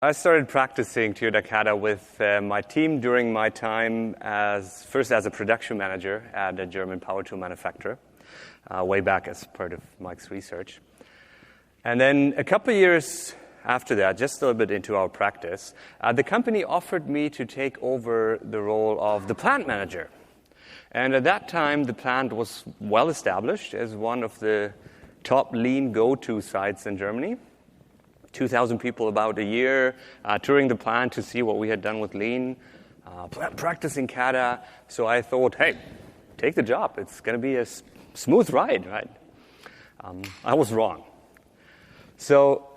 I started practicing Toyota Kata with my team during my time first as a production manager at a German power tool manufacturer, way back as part of Mike's research. And then a couple of years after that, just a little bit into our practice, the company offered me to take over the role of the plant manager. And at that time, the plant was well established as one of the top lean go-to sites in Germany. 2,000 people about a year touring the plant to see what we had done with lean, practicing Kata. So I thought, hey, take the job. It's going to be a smooth ride, right? I was wrong. So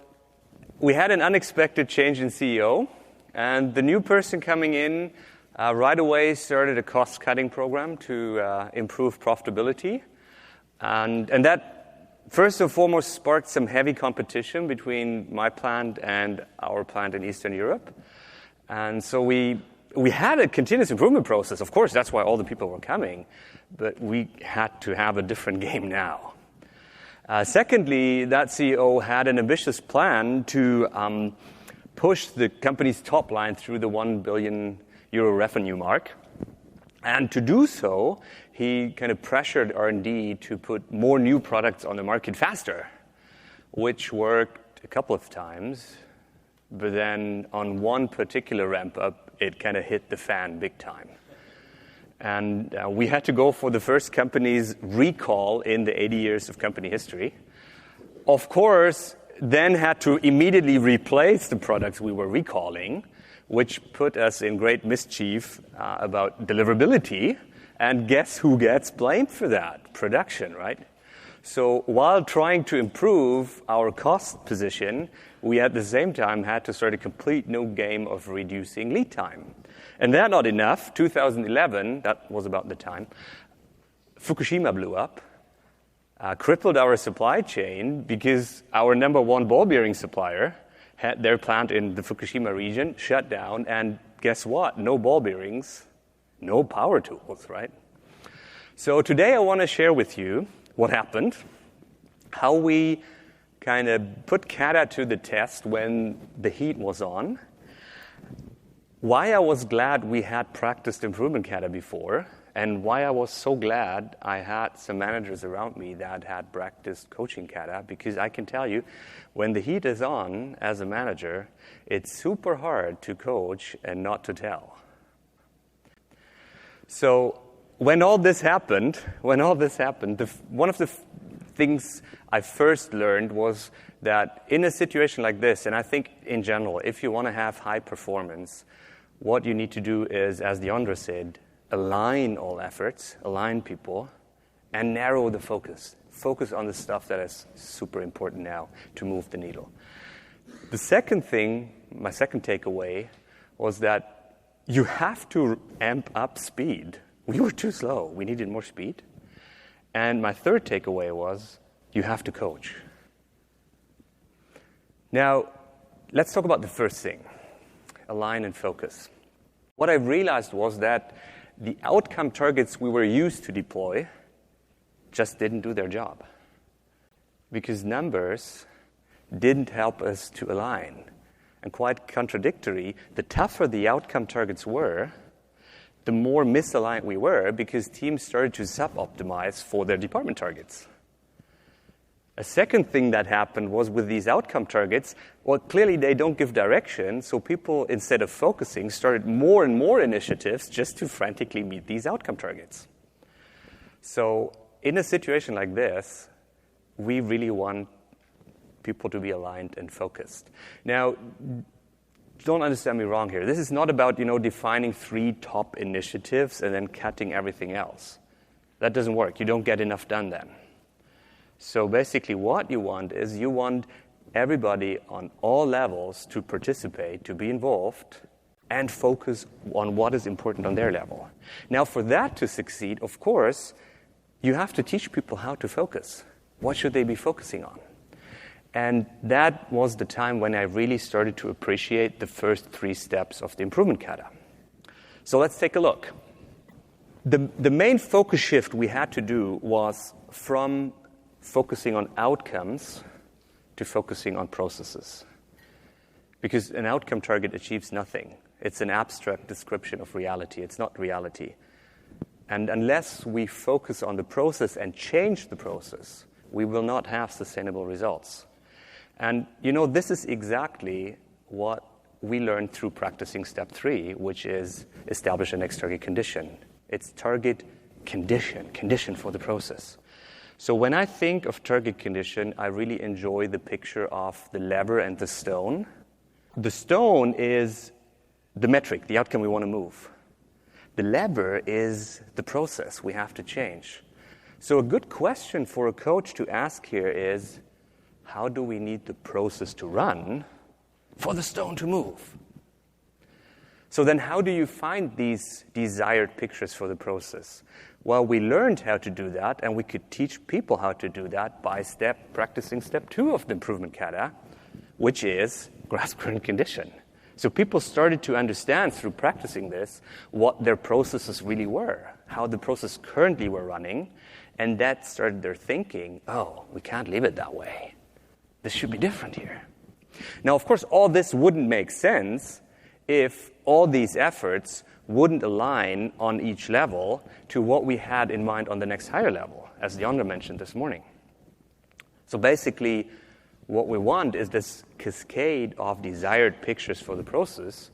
we had an unexpected change in CEO, and the new person coming in right away started a cost-cutting program to improve profitability. And that first and foremost sparked some heavy competition between my plant and our plant in Eastern Europe. And so we had a continuous improvement process. Of course, that's why all the people were coming. But we had to have a different game now. Secondly, that CEO had an ambitious plan to push the company's top line through the 1 billion euro revenue mark. And to do so, he kind of pressured R&D to put more new products on the market faster, which worked a couple of times. But then on one particular ramp-up, it kind of hit the fan big time. And we had to go for the first company's recall in the 80 years of company history. Of course, then had to immediately replace the products we were recalling, which put us in great mischief about deliverability. And guess who gets blamed for that? Production, right? So while trying to improve our cost position, we at the same time had to start a complete new game of reducing lead time. And that not enough, 2011, that was about the time, Fukushima blew up, crippled our supply chain because our number one ball bearing supplier had their plant in the Fukushima region shut down, and guess what? No ball bearings, no power tools, right? So today I want to share with you what happened, how we kind of put Kata to the test when the heat was on, why I was glad we had practiced improvement Kata before, and why I was so glad I had some managers around me that had practiced coaching Kata, because I can tell you, when the heat is on as a manager, it's super hard to coach and not to tell. So when all this happened, one of the things I first learned was that in a situation like this, and I think in general, if you want to have high performance, what you need to do is, as Deandra said, align all efforts, align people, and narrow the focus. Focus on the stuff that is super important now to move the needle. The second thing, my second takeaway, was that you have to amp up speed. We were too slow. We needed more speed. And my third takeaway was you have to coach. Now, let's talk about the first thing, align and focus. What I realized was that the outcome targets we were used to deploy just didn't do their job, because numbers didn't help us to align. And quite contradictory, the tougher the outcome targets were, the more misaligned we were, because teams started to sub-optimize for their department targets. A second thing that happened was with these outcome targets, well, clearly they don't give direction, so people, instead of focusing, started more and more initiatives just to frantically meet these outcome targets. So in a situation like this, we really want people to be aligned and focused. Now, don't understand me wrong here. This is not about, defining 3 top initiatives and then cutting everything else. That doesn't work. You don't get enough done then. So basically what you want is you want everybody on all levels to participate, to be involved, and focus on what is important on their level. Now, for that to succeed, of course, you have to teach people how to focus. What should they be focusing on? And that was the time when I really started to appreciate the first 3 steps of the improvement Kata. So let's take a look. The main focus shift we had to do was from focusing on outcomes to focusing on processes. Because an outcome target achieves nothing. It's an abstract description of reality. It's not reality. And unless we focus on the process and change the process, we will not have sustainable results. And, this is exactly what we learned through practicing step 3, which is establish a next target condition. It's target condition for the process. So when I think of target condition, I really enjoy the picture of the lever and the stone. The stone is the metric, the outcome we want to move. The lever is the process we have to change. So a good question for a coach to ask here is, how do we need the process to run for the stone to move? So then how do you find these desired pictures for the process? Well, we learned how to do that, and we could teach people how to do that by practicing step 2 of the improvement kata, which is grasp current condition. So people started to understand through practicing this what their processes really were, how the process currently were running, and that started their thinking, we can't leave it that way. This should be different here. Now, of course, all this wouldn't make sense if all these efforts wouldn't align on each level to what we had in mind on the next higher level, as Yonder mentioned this morning. So basically, what we want is this cascade of desired pictures for the process.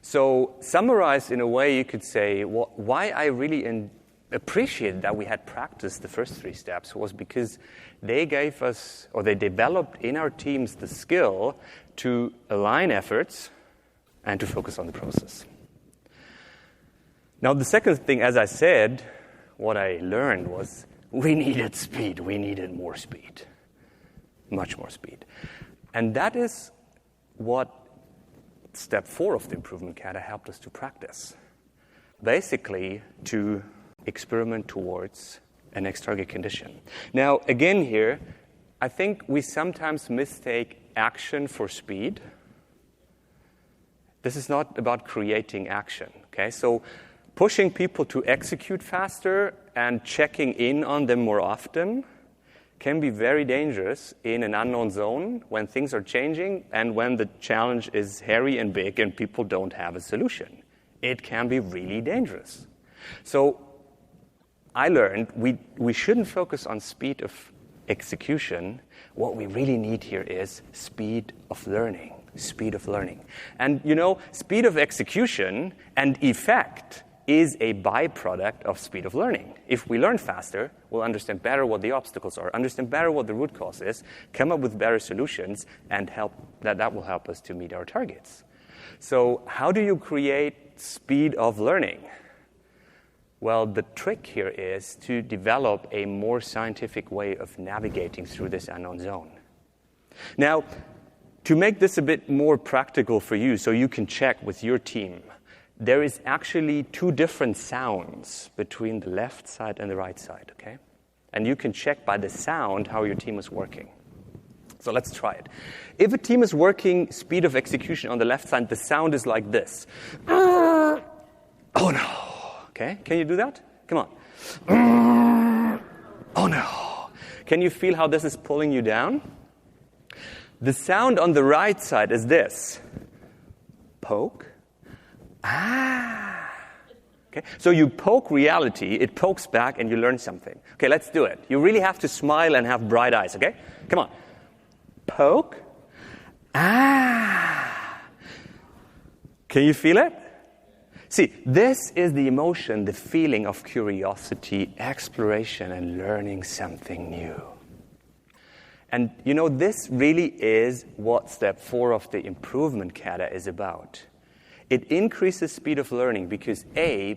So summarized in a way, you could say, why I really appreciated that we had practiced the first 3 steps was because they gave us, or they developed in our teams the skill to align efforts and to focus on the process. Now, the second thing, as I said, what I learned was we needed speed. We needed more speed. Much more speed. And that is what step 4 of the improvement kata helped us to practice. Basically, to experiment towards a next target condition. Now, again here, I think we sometimes mistake action for speed. This is not about creating action, okay? So pushing people to execute faster and checking in on them more often can be very dangerous in an unknown zone when things are changing and when the challenge is hairy and big and people don't have a solution. It can be really dangerous. So I learned we shouldn't focus on speed of execution. What we really need here is speed of learning. Speed of learning. And speed of execution and effect is a byproduct of speed of learning. If we learn faster, we'll understand better what the obstacles are, understand better what the root cause is, come up with better solutions, and that will help us to meet our targets. So how do you create speed of learning? Well, the trick here is to develop a more scientific way of navigating through this unknown zone. Now, to make this a bit more practical for you so you can check with your team, there is actually 2 different sounds between the left side and the right side, okay? And you can check by the sound how your team is working. So let's try it. If a team is working speed of execution on the left side, the sound is like this. Oh no. Okay, can you do that? Come on. Oh no. Can you feel how this is pulling you down? The sound on the right side is this. Poke. Okay, so you poke reality, it pokes back, and you learn something. Okay, let's do it. You really have to smile and have bright eyes, okay? Come on. Poke. Can you feel it? See, this is the emotion, the feeling of curiosity, exploration, and learning something new. And this really is what step 4 of the improvement kata is about. It increases speed of learning because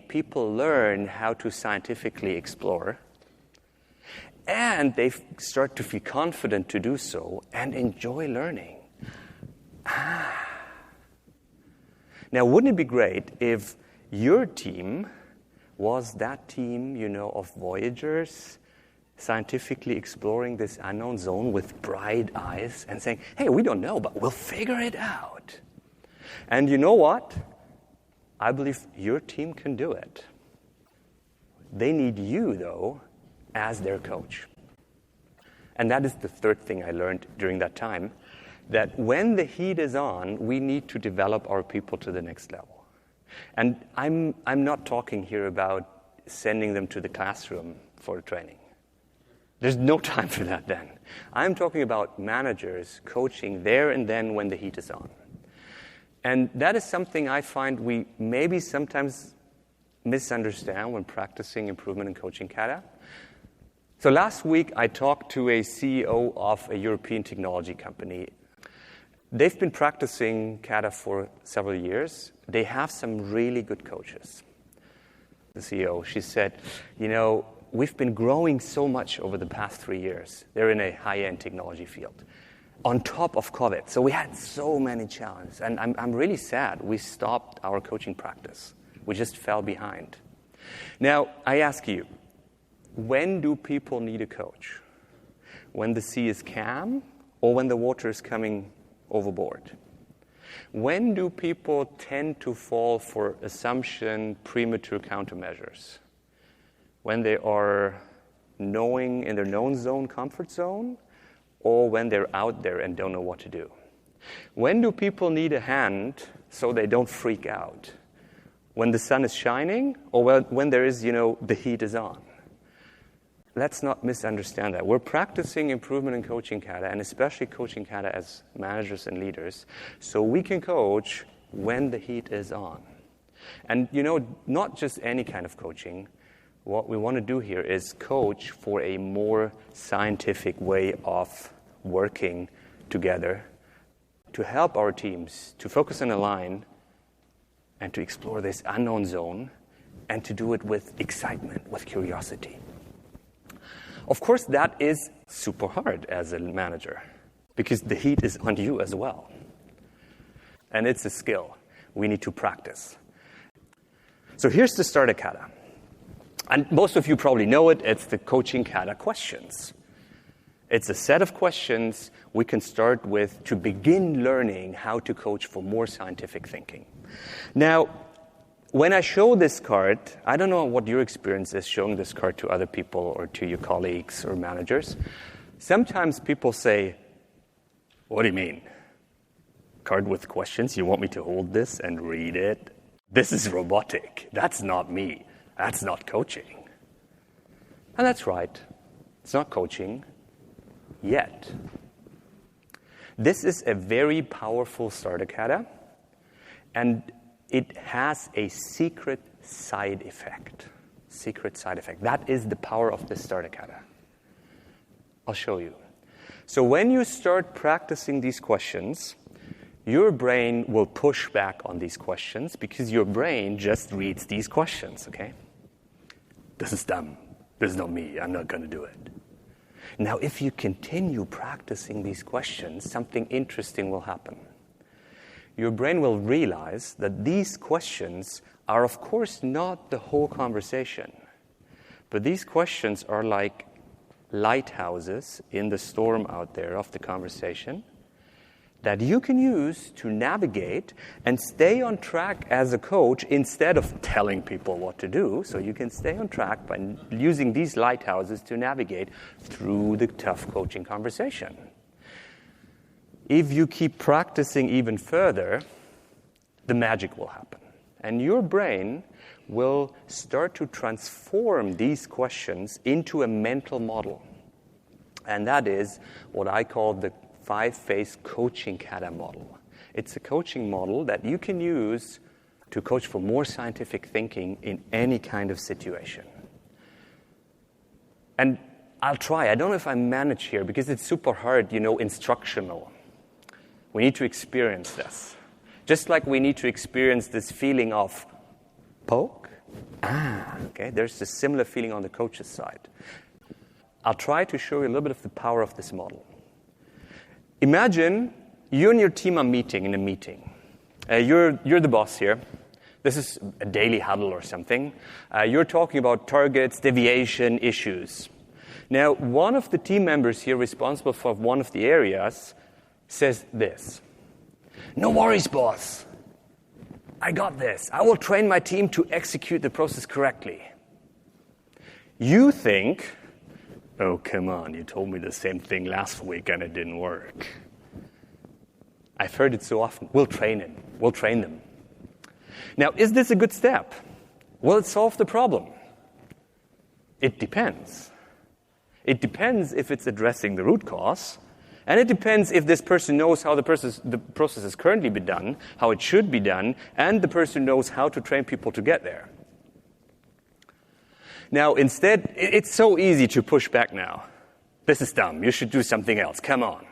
people learn how to scientifically explore, and they start to feel confident to do so and enjoy learning. Now, wouldn't it be great if your team was that team, of voyagers scientifically exploring this unknown zone with bright eyes and saying, hey, we don't know, but we'll figure it out. And you know what? I believe your team can do it. They need you, though, as their coach. And that is the third thing I learned during that time. that when the heat is on, we need to develop our people to the next level. And I'm not talking here about sending them to the classroom for training. There's no time for that then. I'm talking about managers coaching there and then when the heat is on. And that is something I find we maybe sometimes misunderstand when practicing improvement in coaching Kata. So last week I talked to a CEO of a European technology company. They've been practicing Kata for several years. They have some really good coaches. The CEO, she said, we've been growing so much over the past 3 years. They're in a high-end technology field. On top of COVID. So we had so many challenges. And I'm really sad we stopped our coaching practice. We just fell behind. Now, I ask you, when do people need a coach? When the sea is calm or when the water is coming overboard? When do people tend to fall for assumption, premature countermeasures? When they are knowing in their known zone, comfort zone, or when they're out there and don't know what to do? When do people need a hand so they don't freak out? When the sun is shining or when there is, the heat is on? Let's not misunderstand that. We're practicing improvement in coaching Kata, and especially coaching Kata as managers and leaders, so we can coach when the heat is on. And, not just any kind of coaching. What we want to do here is coach for a more scientific way of working together to help our teams to focus and align and to explore this unknown zone and to do it with excitement, with curiosity. Of course, that is super hard as a manager because the heat is on you as well. And it's a skill we need to practice. So here's the starter Kata. And most of you probably know it. It's the coaching Kata questions. It's a set of questions we can start with to begin learning how to coach for more scientific thinking. Now, when I show this card, I don't know what your experience is showing this card to other people or to your colleagues or managers. Sometimes people say, what do you mean? Card with questions? You want me to hold this and read it? This is robotic. That's not me. That's not coaching. And that's right. It's not coaching yet. This is a very powerful starter Kata, and it has a secret side effect. Secret side effect. That is the power of the starter Kata. I'll show you. So when you start practicing these questions, your brain will push back on these questions because your brain just reads these questions, okay? This is dumb. This is not me. I'm not going to do it. Now, if you continue practicing these questions, something interesting will happen. Your brain will realize that these questions are, of course, not the whole conversation. But these questions are like lighthouses in the storm out there of the conversation that you can use to navigate and stay on track as a coach instead of telling people what to do. So you can stay on track by using these lighthouses to navigate through the tough coaching conversation. If you keep practicing even further, the magic will happen. And your brain will start to transform these questions into a mental model. And that is what I call the 5-phase coaching Kata model. It's a coaching model that you can use to coach for more scientific thinking in any kind of situation. And I'll try. I don't know if I manage here because it's super hard, instructional. We need to experience this. Just like we need to experience this feeling of poke. Okay, there's a similar feeling on the coach's side. I'll try to show you a little bit of the power of this model. Imagine you and your team are meeting in a meeting. You're the boss here. This is a daily huddle or something. You're talking about targets, deviation, issues. Now, one of the team members here responsible for one of the areas says this. No worries, boss. I got this. I will train my team to execute the process correctly. You think, oh, come on, you told me the same thing last week and it didn't work. I've heard it so often. We'll train him. We'll train them. Now, is this a good step? Will it solve the problem? It depends. It depends if it's addressing the root cause, and it depends if this person knows how the process is currently being done, how it should be done, and the person knows how to train people to get there. Now, instead, it's so easy to push back now. This is dumb. You should do something else. Come on.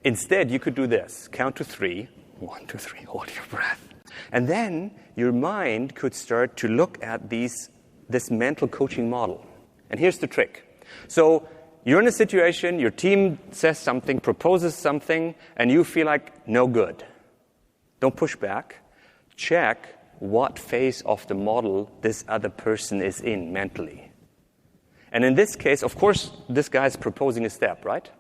Instead, you could do this. Count to 3. 1, 2, 3. Hold your breath. And then your mind could start to look at this mental coaching model. And here's the trick. So you're in a situation, your team says something, proposes something, and you feel like, no good. Don't push back. Check what phase of the model this other person is in mentally. And in this case, of course, this guy is proposing a step, right?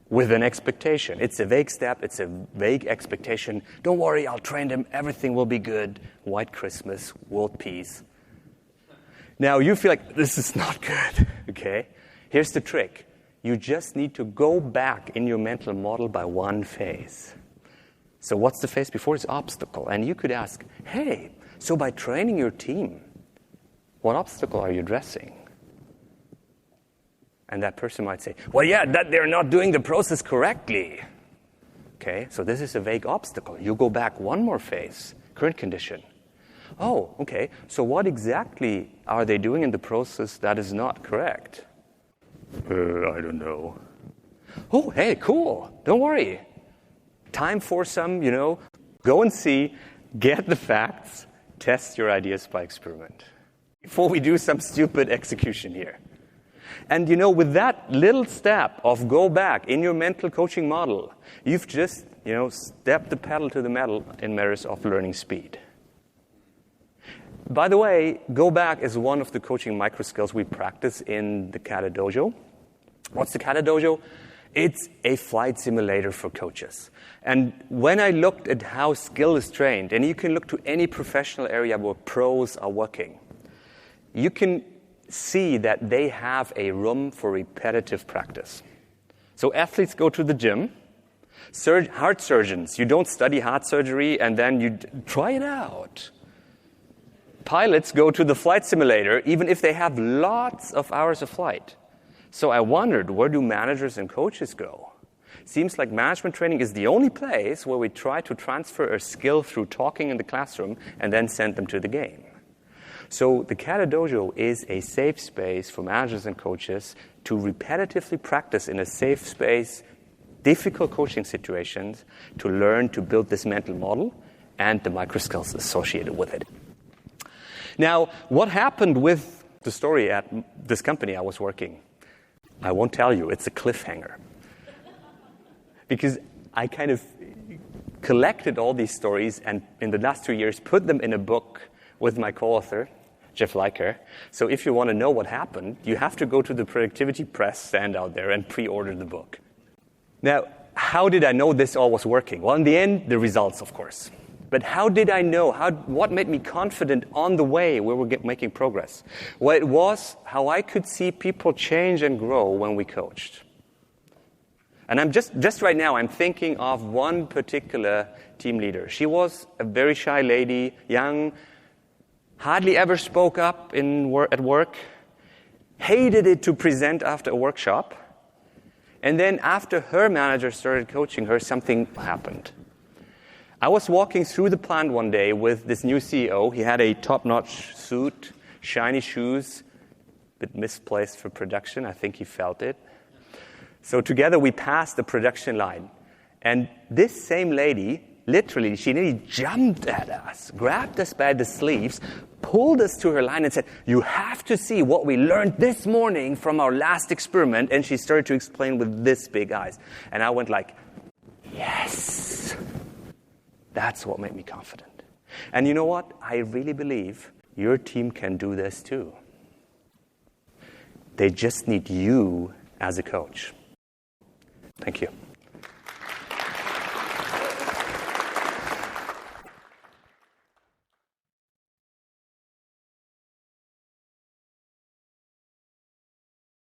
With an expectation. It's a vague step. It's a vague expectation. Don't worry, I'll train them. Everything will be good. White Christmas, world peace. Now, you feel like this is not good, okay? Here's the trick. You just need to go back in your mental model by one phase. So what's the phase before? It's obstacle. And you could ask, hey, so by training your team, what obstacle are you addressing? And that person might say, well, yeah, that they're not doing the process correctly. Okay, so this is a vague obstacle. You go back one more phase, current condition. Oh, okay, so what exactly are they doing in the process that is not correct? I don't know. Oh, hey, cool, don't worry. Time for some, go and see, get the facts, test your ideas by experiment. Before we do some stupid execution here. And with that little step of go back in your mental coaching model, you've just, stepped the pedal to the metal in matters of learning speed. By the way, go back is one of the coaching micro skills we practice in the Kata Dojo. What's the Kata Dojo? It's a flight simulator for coaches. And when I looked at how skill is trained, and you can look to any professional area where pros are working, you can see that they have a room for repetitive practice. So athletes go to the gym. Heart surgeons, you don't study heart surgery and then you try it out. Pilots go to the flight simulator even if they have lots of hours of flight. So I wondered, where do managers and coaches go? Seems like management training is the only place where we try to transfer a skill through talking in the classroom and then send them to the game. So the Kata Dojo is a safe space for managers and coaches to repetitively practice in a safe space, difficult coaching situations, to learn to build this mental model and the micro skills associated with it. Now, what happened with the story at this company I was working? I won't tell you. It's a cliffhanger. Because I kind of collected all these stories and in the last 2 years put them in a book with my co-author, Jeff Leiker. So if you want to know what happened, you have to go to the Productivity Press stand out there and pre-order the book. Now, how did I know this all was working? Well, in the end, the results, of course. But how did I know? What made me confident on the way where we're making progress? Well, it was how I could see people change and grow when we coached. And I'm just right now, I'm thinking of one particular team leader. She was a very shy lady, young, hardly ever spoke up at work, hated it to present after a workshop. And then after her manager started coaching her, something happened. I was walking through the plant one day with this new CEO. He had a top-notch suit, shiny shoes, a bit misplaced for production. I think he felt it. So together we passed the production line. And this same lady, literally, she nearly jumped at us, grabbed us by the sleeves, pulled us to her line and said, you have to see what we learned this morning from our last experiment. And she started to explain with this big eyes. And I went like, yes. That's what made me confident. And you know what? I really believe your team can do this too. They just need you as a coach. Thank you.